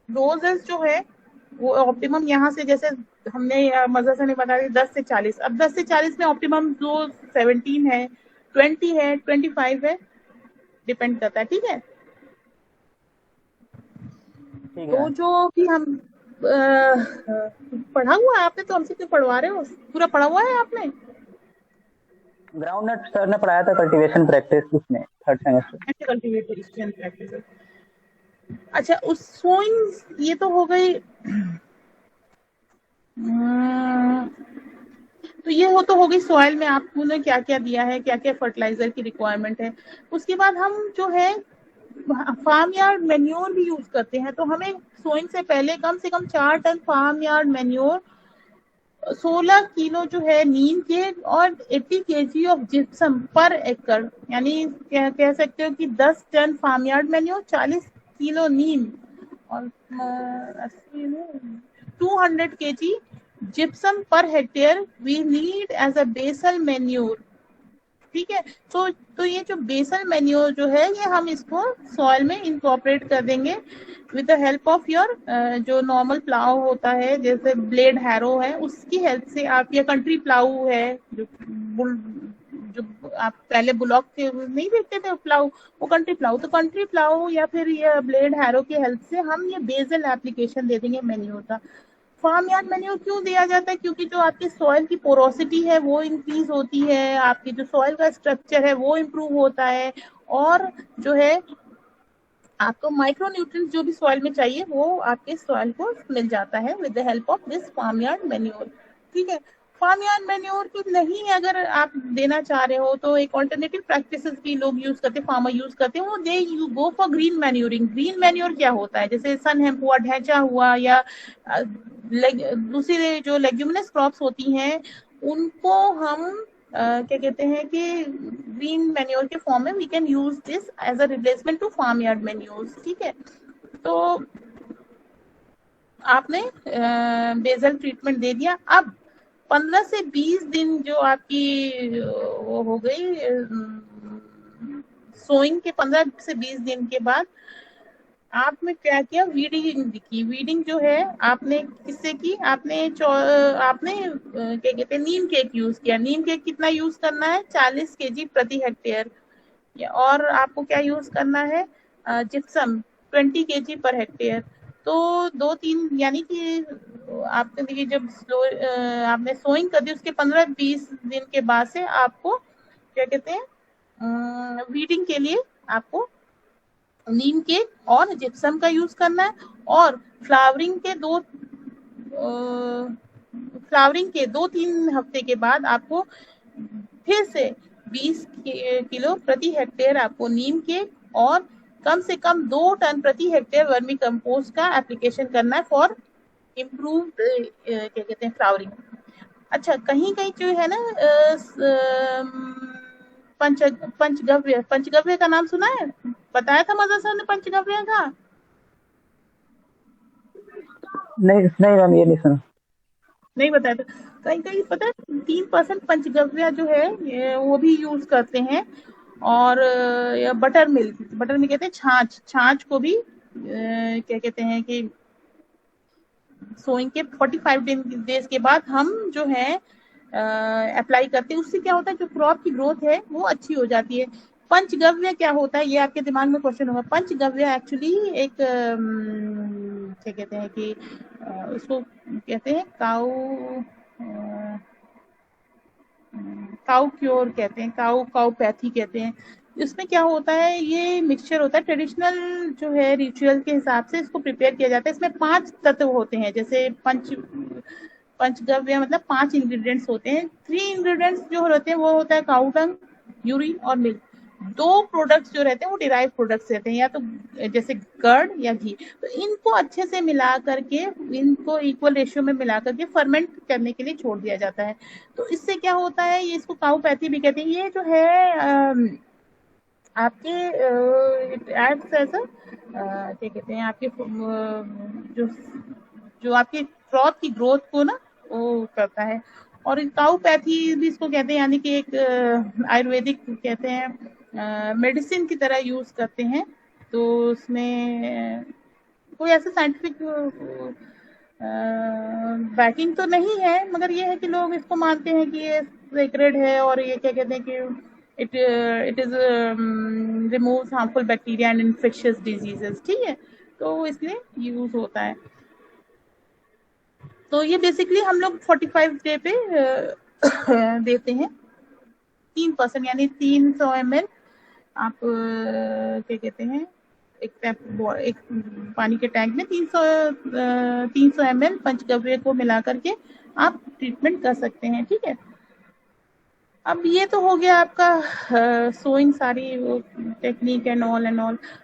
डोजेस जो है वो ऑप्टिमम यहाँ से, जैसे हमने मजा से नहीं बता दी 10 से 40, अब 10 से 40 में ऑप्टिमम जो 17 है, 20 है, 25 है, डिपेंड करता है, ठीक है। तो जो भी हम पढ़ा हुआ है आपने, तो हमसे क्यों पढ़वा रहे हो, पूरा पढ़ा हुआ है आपने? ग्राउंड नट सर ने पढ़ाया था कल्टीवेशन प्रैक्टिस उसमें, थर्ड सेमेस्टर। कल्टीवेशन प्रैक्टिस, अच्छा उस सोइंग, ये तो हो गई। तो ये हो तो हो गई सॉइल में आपने क्या क्या दिया है, क्या क्या फर्टिलाइजर की रिक्वायरमेंट है। उसके बाद हम जो है फार्म यार्ड मैन्योर भी यूज करते हैं, तो हमें सोइंग से पहले कम से कम 4 ton farm yard manure, 16 kilo जो है नीम के, और 80 केजी ऑफ जिप्सम पर एकड़, यानी कह सकते हो कि 10 tonne farm yard manure, 40 kilo neem, और 200 KG gypsum per hectare we need as a basal manure, ठीक है। तो ये जो बेसल मैन्योर जो है ये हम इसको सॉइल में इंकॉर्पोरेट कर देंगे with the help of your जो नॉर्मल प्लाव होता है, जैसे ब्लेड हैरो है उसकी हेल्प से आप, या कंट्री प्लाऊ है जो आप पहले ब्लॉक के नहीं देखते थे प्लाऊ, वो कंट्री प्लाऊ, तो कंट्री प्लाऊ या फिर ये ब्लेड हैरो की हेल्प से हम ये बेसल एप्लीकेशन दे देंगे मैन्योर का। फार्म यार्ड मैन्योर क्यों दिया जाता है? क्योंकि जो आपकी सॉइल की पोरोसिटी है वो इंक्रीज होती है, आपकी जो सॉइल का स्ट्रक्चर है वो इम्प्रूव होता है, और जो है आपको माइक्रो न्यूट्रिएंट्स जो भी सॉइल में चाहिए वो आपके सॉइल को मिल जाता है with the help of this farm yard manure. ठीक है, फार्म यार्ड मैन्योर की नहीं अगर आप देना चाह रहे हो तो एक ऑल्टरनेटिव प्रैक्टिसेस भी लोग यूज करते हैं, फार्मर यूज करते हैं, वो they you go for green manuring. Green manure क्या होता है? जैसे सन हेम्प हुआ, ढैंचा हुआ, या दूसरी जो लेग्यूमिनस क्रॉप्स होती हैं उनको हम क्या कहते हैं कि ग्रीन मैन्योर के फॉर्म में we can use this as a replacement to farm yard manure. ठीक है, तो आपने बेसल ट्रीटमेंट दे दिया। अब 15 से 20 दिन जो आपकी वो हो गई सोइंग के 15 से 20 दिन के बाद आपने क्या किया? वीडिंग की। वीडिंग जो है आपने किससे की? आपने क्या कहते हैं, नीम केक यूज किया। नीम केक कितना यूज करना है? 40 kg प्रति हेक्टेयर। और आपको क्या यूज करना है? Gypsum 20 kg per hectare. तो 2-3 यानी कि आपने देखिए जब आपने सोइंग कर दी उसके 15-20 दिन के बाद से आपको क्या कहते हैं वीडिंग के लिए आपको नीम केक और जिप्सम का यूज करना है। और फ्लावरिंग के 2-3 हफ्ते के बाद आपको फिर से 20 किलो प्रति हेक्टेयर आपको नीम केक और कम से कम 2 टन प्रति हेक्टेयर वर्मी कंपोस्ट का एप्लीकेशन करना है फॉर इम्प्रूव क्या कहते हैं फ्लावरिंग। अच्छा, कहीं कहीं जो है ना पंचगव्य का नाम सुना है? बताया था मजा सर ने पंचगव्य का? नहीं नहीं मैम, ये नहीं सुना। नहीं बताया था। कहीं कहीं पता है 3% पंचगव्य जो है वो भी यूज करते हैं। और बटर मिल्क कहते हैं छाछ को भी क्या कहते हैं कि सोइंग के 45 डेज के बाद हम जो है अप्लाई करते हैं। उससे क्या होता है, जो क्रॉप की ग्रोथ है वो अच्छी हो जाती है। पंचगव्य क्या होता है ये आपके दिमाग में क्वेश्चन होगा। पंचगव्य एक्चुअली एक क्या कहते हैं कि उसको कहते हैं काउ क्योर कहते हैं, काउपैथी कहते हैं। इसमें क्या होता है, ये मिक्सचर होता है ट्रेडिशनल जो है रिचुअल के हिसाब से इसको प्रिपेयर किया जाता है। इसमें 5 तत्व होते हैं। जैसे पंचगव्य मतलब 5 इंग्रेडिएंट्स होते हैं। 3 इंग्रेडिएंट्स जो होते हैं वो होता है काउ डंग, यूरिन और मिल्क। 2 प्रोडक्ट्स जो रहते हैं वो डिराइव प्रोडक्ट्स रहते हैं, या तो जैसे कर्ड या घी। तो इनको अच्छे से मिला करके, इनको इक्वल रेशियो में मिला करके फर्मेंट करने के लिए छोड़ दिया जाता है। तो इससे क्या होता है, ये इसको काउपैथी भी कहते हैं। ये जो है आपके ऐसा क्या कहते हैं आपके जो आपके क्रॉप की ग्रोथ को ना वो करता है। और काउपैथी भी इसको कहते हैं, यानी कि एक आयुर्वेदिक कहते हैं मेडिसिन की तरह यूज करते हैं। तो उसमें कोई ऐसा साइंटिफिक बैकिंग तो नहीं है, मगर ये है कि लोग इसको मानते हैं कि ये सेक्रेड है और ये क्या कहते हैं कि it is removes harmful bacteria and infectious diseases। ठीक है, तो इसलिए यूज होता है। तो ये बेसिकली हम लोग 45 डे पे देते हैं 3%, यानी 300 ml आप क्या कहते हैं एक पानी के टैंक में 300 ml पंचगव्य को मिला करके आप ट्रीटमेंट कर सकते हैं। ठीक है, अब ये तो हो गया आपका सोइंग सारी वो टेक्निक एंड ऑल।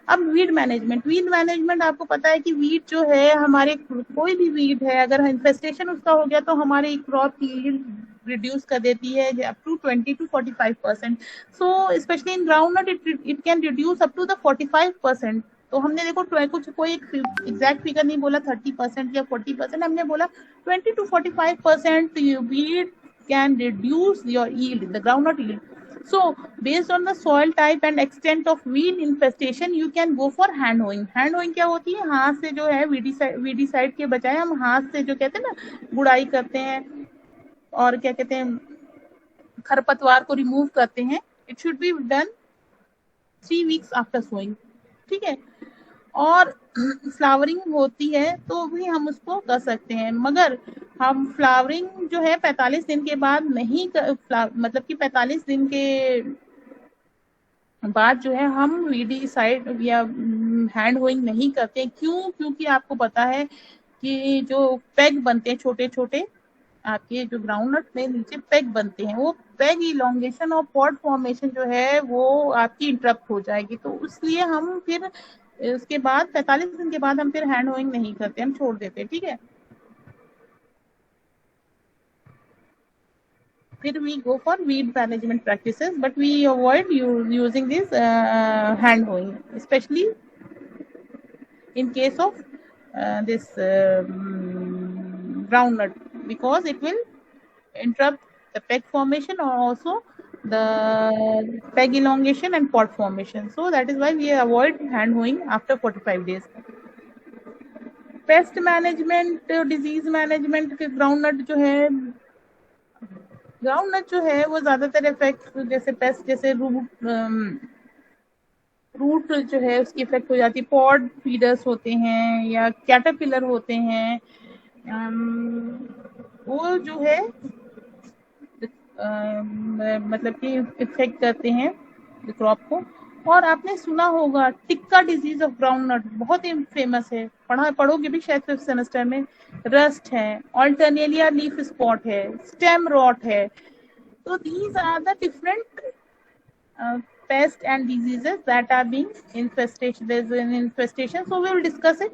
अब वीड मैनेजमेंट आपको पता है कि वीड जो है हमारे कोई भी वीड है अगर इन्फेस्टेशन उसका हो गया तो हमारी क्रॉप की यील्ड रिड्यूस कर देती है up to 20 to 45%। So specially in groundnut it can reduce up to the 45%। तो हमने देखो कोई एग्जैक्ट फिगर नहीं बोला 30% या 40%, हमने बोला 20 to 45% weed can reduce your yield, the groundnut yield. So based on the soil type and extent of weed infestation you can go for hand hoeing। hand hoeing क्या होती है, हाथ से जो है वीडीसाइड के बजाय हम हाथ से जो कहते हैं ना गुड़ाई करते हैं और क्या कहते हैं खरपतवार को रिमूव करते हैं। It should be done 3 weeks after sowing. ठीक है, और फ्लावरिंग होती है तो भी हम उसको कर सकते हैं, मगर हम फ्लावरिंग जो है 45 दिन के बाद नहीं मतलब कि 45 दिन के बाद जो है हम वीडिसाइड या हैंड होइंग नहीं करते। क्यों? क्योंकि आपको पता है कि जो पेग बनते हैं छोटे छोटे, आपके जो ग्राउंडनट में नीचे पेग बनते हैं, वो पेग इलोंगेशन और पॉड फॉर्मेशन जो है वो आपकी इंटरप्ट हो जाएगी। तो इसलिए हम फिर उसके बाद 45 दिन के बाद हम फिर हैंड होइंग नहीं करते, हम छोड़ देते हैं। ठीक है, फिर we go for weed management practices, but we avoid using this hand hoeing, especially in case of this groundnut, because it will interrupt the peg formation or also the peg elongation and pod formation. So that is why we avoid hand hoeing after 45 days. Pest management, disease management के ग्राउंडनट जो है, ग्राउंडनट जो है वो ज्यादातर इफेक्ट जैसे पेस्ट, जैसे रूट जो है उसकी इफेक्ट हो जाती है, पॉड फीडर्स होते हैं या कैटरपिलर होते हैं, वो जो है मतलब कि इफेक्ट करते हैं क्रॉप को। और आपने सुना होगा टिक्का डिजीज ऑफ ग्राउंडनट, बहुत ही फेमस है, पढ़ोगे भी शायद 5th सेमेस्टर में। रस्ट है, ऑल्टरनेलिया लीफ स्पॉट है, स्टेम रॉट है। तो these are the different pests and diseases that are being infestation. There's an infestation, so we will discuss it.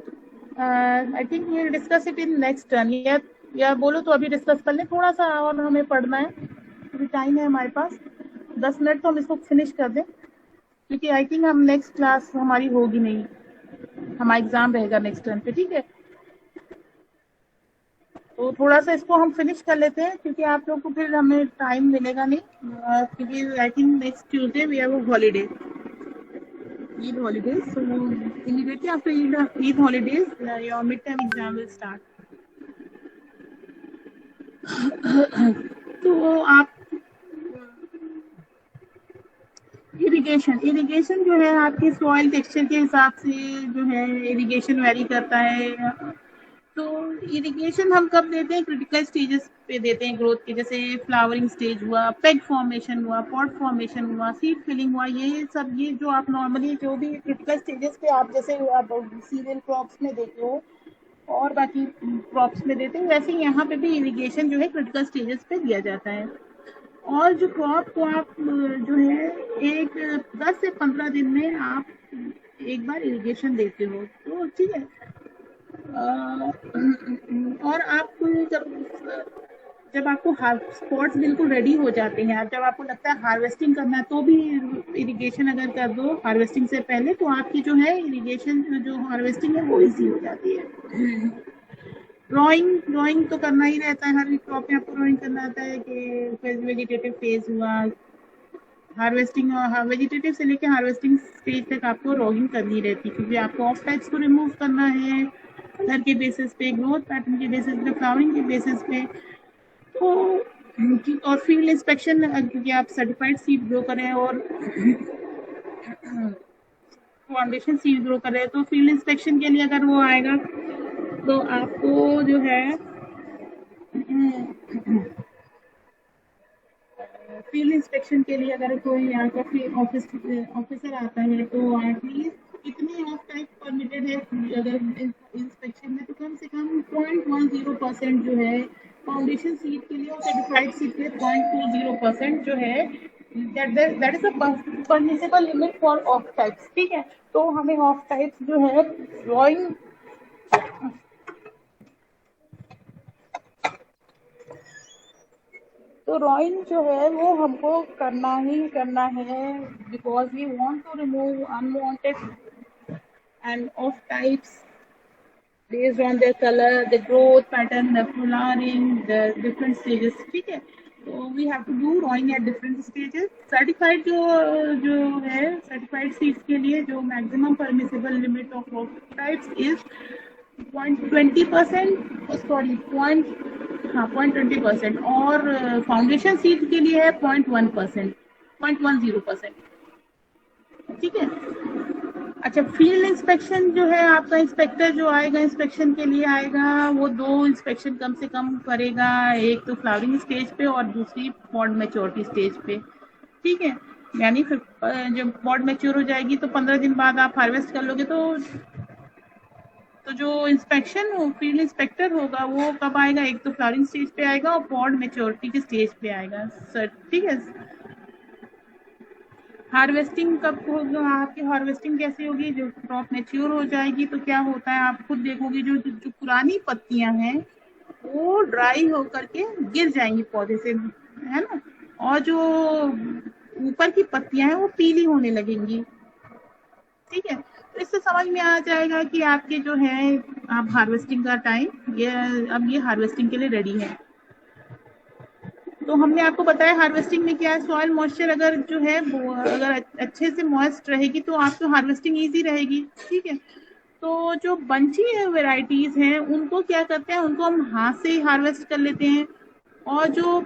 I think we will discuss it in next turn. या बोलो तो अभी डिस्कस कर लें, थोड़ा सा और हमें पढ़ना है, अभी टाइम है हमारे पास 10 मिनट, तो हम इसको फिनिश कर दें, क्योंकि आई थिंक हम नेक्स्ट क्लास हमारी होगी नहीं, हमारा एग्जाम रहेगा नेक्स्ट टर्न पे। ठीक है, तो थोड़ा सा इसको हम फिनिश कर लेते हैं, क्योंकि आप लोग को फिर हमें टाइम मिलेगा नहीं, क्योंकि I think next Tuesday we have a holiday, Eid holidays. So immediately after Eid holidays your mid term exam will start. तो आप इरिगेशन जो है आपके सॉइल टेक्सचर के हिसाब से जो है इरिगेशन वेरी करता है। तो इरिगेशन हम कब देते हैं? क्रिटिकल स्टेजेस पे देते हैं ग्रोथ के, जैसे फ्लावरिंग स्टेज हुआ, पेग फॉर्मेशन हुआ, पॉड फॉर्मेशन हुआ, सीड फिलिंग हुआ, ये सब ये जो आप नॉर्मली जो भी क्रिटिकल स्टेजेस पे आप जैसे आप सीरियल क्रॉप्स में देते हो और बाकी क्रॉप्स में देते हैं, वैसे ही यहाँ पे भी इरिगेशन जो है क्रिटिकल स्टेजेस पे दिया जाता है। और जो क्रॉप को आप जो है 10 से 15 दिन में आप एक बार इरिगेशन देते हो, तो ठीक है। और आप जब आपको स्पॉट्स बिल्कुल रेडी हो जाते हैं, जब आपको लगता है हार्वेस्टिंग करना है, तो भी इरिगेशन अगर कर दो हार्वेस्टिंग से पहले, तो आपकी जो है इरिगेशन जो हार्वेस्टिंग है वो इजी हो जाती है। ड्राइंग तो करना ही रहता है, हर क्रॉप में आपको ड्राइंग करना आता है कि वेजिटेटिव फेज हुआ, हार्वेस्टिंग, और वेजिटेटिव से लेकर हार्वेस्टिंग स्टेज तक आपको रॉगिंग करनी रहती है, क्योंकि आपको ऑफ टाइप्स को रिमूव करना है कलर के बेसिस पे, ग्रोथ पैटर्न के बेसिस पे, फ्लावरिंग के बेसिस पे। तो और फील्ड इंस्पेक्शन, क्योंकि आप सर्टिफाइड सीड ग्रो करें और फाउंडेशन सीड ग्रो करें, तो फील्ड इंस्पेक्शन के लिए अगर वो आएगा तो आपको जो है फील्ड इंस्पेक्शन के लिए अगर कोई यहाँ का ऑफिसर आता है, तो एटलीस्ट कितने ऑफ टाइप परमिटेड है अगर इंस्पेक्शन में, तो कम से कम 0.10% जो है फाउंडेशन सीड के लिए और सर्टिफाइड सीड के लिए 0.20% जो है that is a permissible limit for of types. ठीक है, तो हमें ऑफ टाइप्स जो है ड्राइंग तो रॉइंग जो है वो हमको करना ही करना है, because we want to remove unwanted and off types based on their colour, the growth pattern, the flowering, the different stages. ठीक है, तो we have to do roguing at different stages. Certified जो है सर्टिफाइड सीड्स के लिए जो maximum permissible limit of types is 0.20%, sorry 0.20%, और फाउंडेशन सीड के लिए है 0.10%। ठीक है, अच्छा, फील्ड इंस्पेक्शन जो है आपका, इंस्पेक्टर जो आएगा इंस्पेक्शन के लिए आएगा, वो 2 इंस्पेक्शन कम से कम करेगा, एक तो फ्लावरिंग स्टेज पे और दूसरी पॉड मैच्योरिटी स्टेज पे, ठीक है। यानी फिर जब पॉड मैच्योर हो जाएगी तो 15 दिन बाद आप हार्वेस्ट कर लोगे, तो जो इंस्पेक्शन हो, फील्ड इंस्पेक्टर होगा, वो कब आएगा, एक तो फ्लावरिंग स्टेज पे आएगा और पॉड मैच्योरिटी के स्टेज पे आएगा सर, ठीक है। हार्वेस्टिंग कब होगा आपकी, हार्वेस्टिंग कैसे होगी, जो क्रॉप मैच्योर हो जाएगी तो क्या होता है आप खुद देखोगे, जो जो पुरानी पत्तियां हैं वो ड्राई होकर के गिर जाएंगी पौधे से, है ना, और जो ऊपर की पत्तियां हैं वो पीली होने लगेंगी, ठीक है। तो इससे समझ में आ जाएगा कि आपके जो है, आप हार्वेस्टिंग का टाइम अब ये हार्वेस्टिंग के लिए रेडी है। तो हमने आपको बताया हार्वेस्टिंग में क्या है, सॉइल मॉइस्चर अगर जो है वो अगर अच्छे से मॉइस्ट रहेगी तो आपको हार्वेस्टिंग इजी रहेगी, ठीक है। तो जो बंची वेराइटीज हैं उनको क्या करते हैं, उनको हम हाथ से ही हार्वेस्ट कर लेते हैं, और जो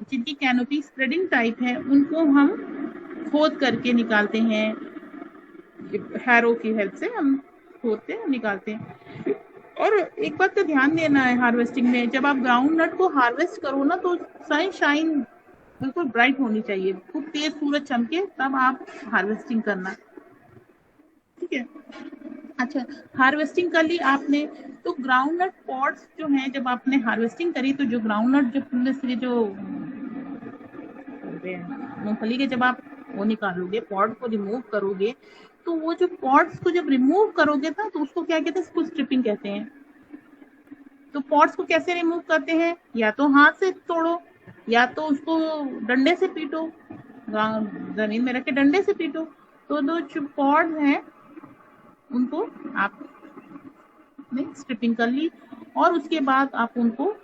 जिनकी कैनोपी स्प्रेडिंग टाइप है उनको हम खोद करके निकालते हैं, हैरो की हेल्प से हम खोदते हैं निकालते हैं। और एक बात का ध्यान देना है हार्वेस्टिंग में, जब आप ग्राउंड नट को हार्वेस्ट करो ना तो सनशाइन बिल्कुल ब्राइट होनी चाहिए, खूब तेज सूरज चमके तब आप हार्वेस्टिंग करना, ठीक है। अच्छा, हार्वेस्टिंग कर ली आपने, तो ग्राउंड नट पॉड्स जो हैं, जब आपने हार्वेस्टिंग करी तो जो ग्राउंड नट जो मूंगफली के जब आप वो निकालोगे, पॉड को रिमूव करोगे, तो वो जो पॉड्स को जब रिमूव करोगे ना तो उसको क्या कहते हैं, उसको स्ट्रिपिंग कहते हैं। तो पॉड्स को कैसे रिमूव करते हैं, या तो हाथ से तोड़ो या तो उसको डंडे से पीटो, जमीन में रख के डंडे से पीटो। तो जो पॉड हैं उनको आपने स्ट्रिपिंग कर ली और उसके बाद आप उनको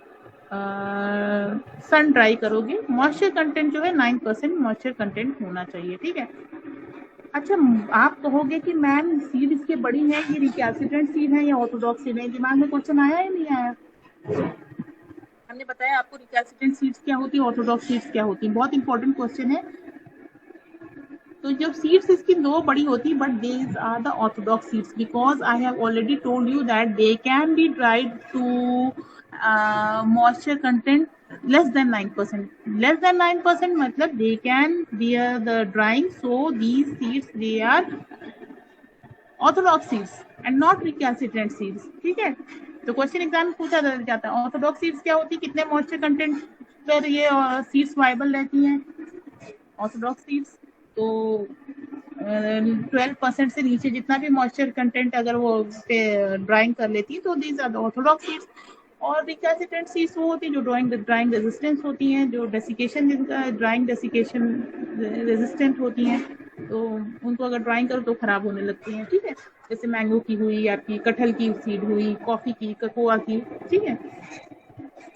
सन ड्राई करोगे। मॉइस्चर कंटेंट जो है 9% मॉइस्चर कंटेंट होना चाहिए, ठीक है। अच्छा, आप कहोगे कि मैम सीड इसके बड़ी है, ये रिकैल्सिट्रेंट सीड है या ऑर्थोडॉक्स सीड है, दिमाग में क्वेश्चन आया या नहीं आया? हमने बताया आपको रिकैल्सिट्रेंट सीड्स क्या होती है, ऑर्थोडॉक्स सीड्स क्या होती है, बहुत इंपॉर्टेंट क्वेश्चन है। तो जब सीड्स इसकी 2 बड़ी होती, but these are the orthodox seeds because I have already told you that they can be dried to moisture content less than 9%. Less than 9% मतलब they can bear the drying, so these seeds they are orthodox seeds and not recalcitrant seeds, ठीक है। तो क्वेश्चन एग्जाम में पूछा जाता है ऑर्थोडॉक्स सीड्स क्या होती है, कितने मॉइस्चर कंटेंट पर ये सीड्स वायबल रहती हैं। ऑर्थोडॉक्स सीड्स तो 12% से नीचे जितना भी मॉइस्चर कंटेंट अगर वो ड्राइंग कर लेती है तो these are the orthodox seeds. और रिकैल्सिट्रेंट सीड्स वो होती है जो ड्राइंग रेजिस्टेंस होती हैं, जो डेसिकेशन जिनका ड्राइंग डेसिकेशन रेजिस्टेंट होती हैं, तो उनको अगर ड्राइंग करो तो खराब होने लगती हैं, ठीक है। जैसे मैंगो की हुई, आपकी कटहल की सीड हुई, कॉफी की, कोकोआ की, ठीक है।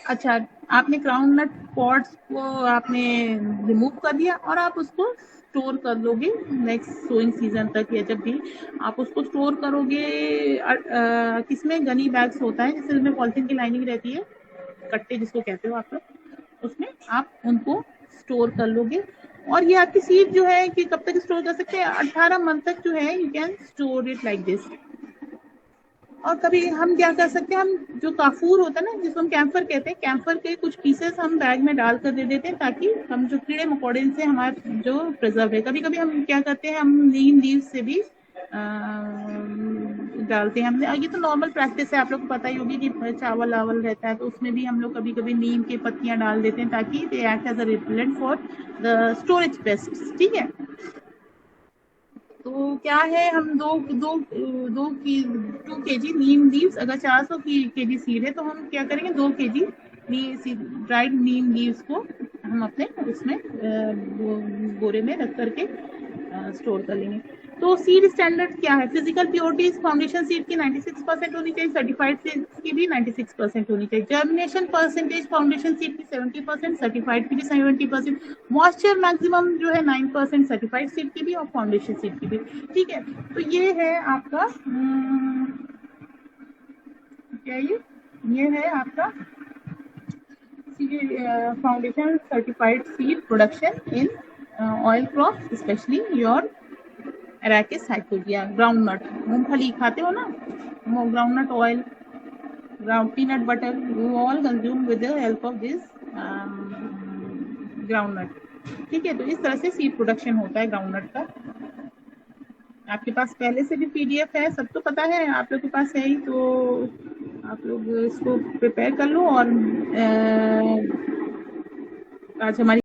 अच्छा, आपने ग्राउंड नट पॉड्स को आपने रिमूव कर दिया और आप उसको स्टोर कर लोगे नेक्स्ट सोइंग सीजन तक, या जब भी आप उसको स्टोर करोगे किसमें, गनी बैग्स होता है जिसमें पॉलिथीन की लाइनिंग रहती है, कट्टे जिसको कहते हो आप लोग, उसमें आप उनको स्टोर कर लोगे। और ये आपकी सीड जो है कि कब तक स्टोर कर सकते हैं, 18 मंथ तक जो है you can store it like this. और कभी हम क्या कर सकते हैं, हम जो काफूर होता है ना जिसको हम कैम्फर कहते हैं, कैम्फर के कुछ पीसेस हम बैग में डाल कर दे देते हैं ताकि हम जो कीड़े मकोड़े से हमारा जो प्रिजर्व है। कभी कभी हम क्या करते हैं, हम नीम लीव से भी डालते हैं हमने, ये तो नॉर्मल प्रैक्टिस है, आप लोग को पता ही होगी कि चावल वावल रहता है तो उसमें भी हम लोग कभी कभी नीम की पत्तियां डाल देते हैं ताकि they act as a repellent for the storage pests, ठीक है। तो क्या है, हम 2 kg नीम लीव्स, अगर 400 kg सीड है तो हम क्या करेंगे, 2 kg ड्राइड नीम लीव्स को हम अपने उसमें बोरे में रख करके स्टोर कर लेंगे। तो सीड स्टैंडर्ड क्या है, फिजिकल प्योरिटी फाउंडेशन सीड की 96% होनी चाहिए, सर्टिफाइड सीड की भी 96% होनी चाहिए, जर्मिनेशन परसेंटेज फाउंडेशन सीड की 70%, सर्टिफाइड की भी 70%, मॉइस्चर मैक्सिमम जो है 9% सर्टिफाइड सीड की भी और फाउंडेशन सीड की भी, ठीक है। तो ये है आपका क्या, ये है आपका foundation certified seed production in oil crop, specially your Arachis साइकोजिया, ग्राउंडनट, मूंगफली खाते हो ना, groundnut oil, peanut butter, you all consume with the help of this groundnut. ठीक है, तो इस तरह से सीड प्रोडक्शन होता है ग्राउंडनट का। आपके पास पहले से भी पीडीएफ है, सब तो पता है आप लोग के पास है ही, तो आप लोग इसको प्रिपेयर कर लो। और आज हमारी